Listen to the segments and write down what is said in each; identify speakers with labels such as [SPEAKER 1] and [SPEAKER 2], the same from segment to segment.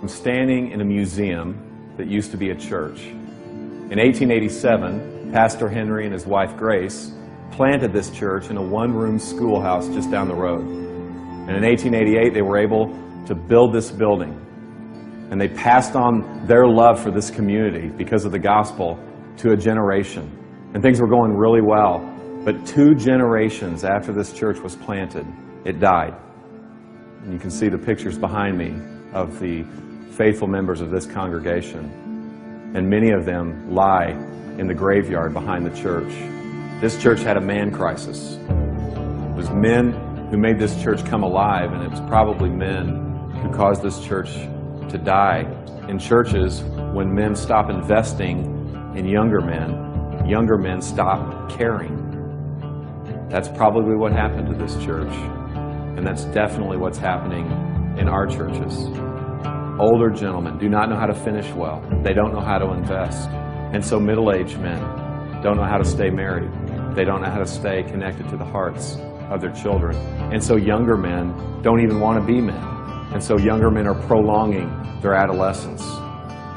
[SPEAKER 1] I'm standing in a museum that used to be a church. In 1887, Pastor Henry and his wife Grace planted this church in a one-room schoolhouse just down the road. And in 1888, they were able to build this building. And they passed on their love for this community because of the gospel to a generation. And things were going really well. But 2 generations after this church was planted, it died. And you can see the pictures behind me of the faithful members of this congregation. And many of them lie in the graveyard behind the church. This church had a man crisis. It was men who made this church come alive, and it was probably men who caused this church to die. In churches, when men stop investing in younger men stop caring. That's probably what happened to this church, and that's definitely what's happening in our churches. Older gentlemen do not know how to finish well. They don't know how to invest. And so middle-aged men don't know how to stay married. They don't know how to stay connected to the hearts of their children. And so younger men don't even want to be men. And so younger men are prolonging their adolescence.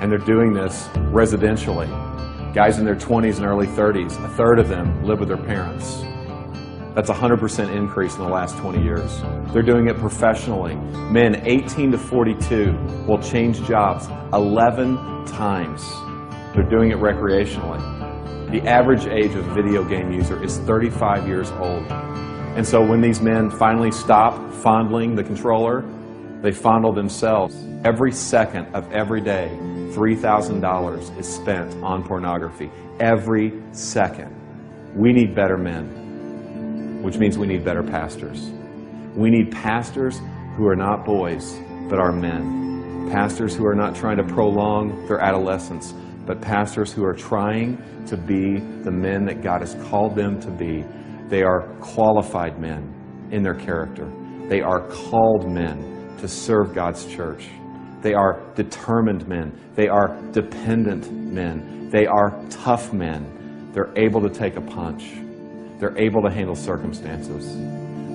[SPEAKER 1] And they're doing this residentially. Guys in their 20s and early 30s, a third of them live with their parents. That's a 100% increase in the last 20 years. They're doing it professionally. Men 18 to 42 will change jobs 11 times. They're doing it recreationally. The average age of a video game user is 35 years old. And so when these men finally stop fondling the controller, they fondle themselves. Every second of every day, $3,000 is spent on pornography. Every second. We need better men, which means we need better pastors. We need pastors who are not boys, but are men. Pastors who are not trying to prolong their adolescence, but pastors who are trying to be the men that God has called them to be. They are qualified men in their character. They are called men to serve God's church. They are determined men. They are dependent men. They are tough men. They're able to take a punch. They're able to handle circumstances.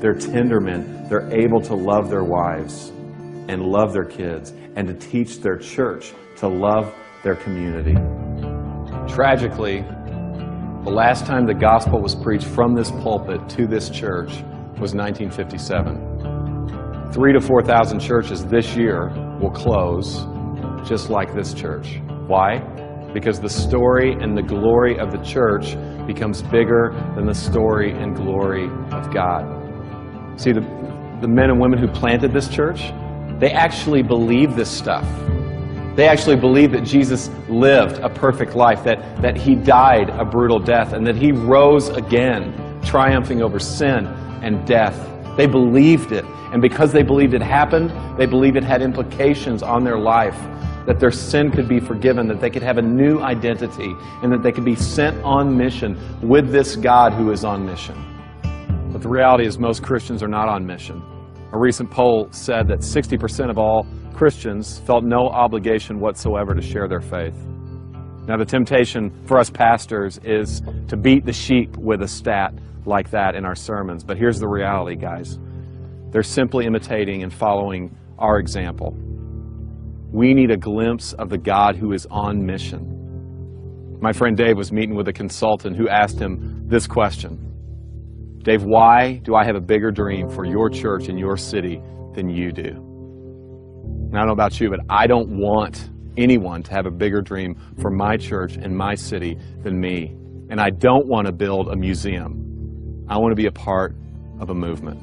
[SPEAKER 1] They're tender men. They're able to love their wives and love their kids and to teach their church to love their community. Tragically, the last time the gospel was preached from this pulpit to this church was 1957. 3,000 to 4,000 churches this year will close just like this church. Why? Because the story and the glory of the church becomes bigger than the story and glory of God. See, the men and women who planted this church, they actually believe this stuff. They actually believe that Jesus lived a perfect life, that he died a brutal death, and that he rose again, triumphing over sin and death. They believed it. And because they believed it happened, they believed it had implications on their life, that their sin could be forgiven, that they could have a new identity, and that they could be sent on mission with this God who is on mission. But the reality is most Christians are not on mission. A recent poll said that 60% of all Christians felt no obligation whatsoever to share their faith. Now, the temptation for us pastors is to beat the sheep with a stat like that in our sermons. But here's the reality, guys. They're simply imitating and following our example. We need a glimpse of the God who is on mission. My friend Dave was meeting with a consultant who asked him this question. Dave, why do I have a bigger dream for your church and your city than you do? And I don't know about you, but I don't want anyone to have a bigger dream for my church and my city than me. And I don't want to build a museum. I want to be a part of a movement.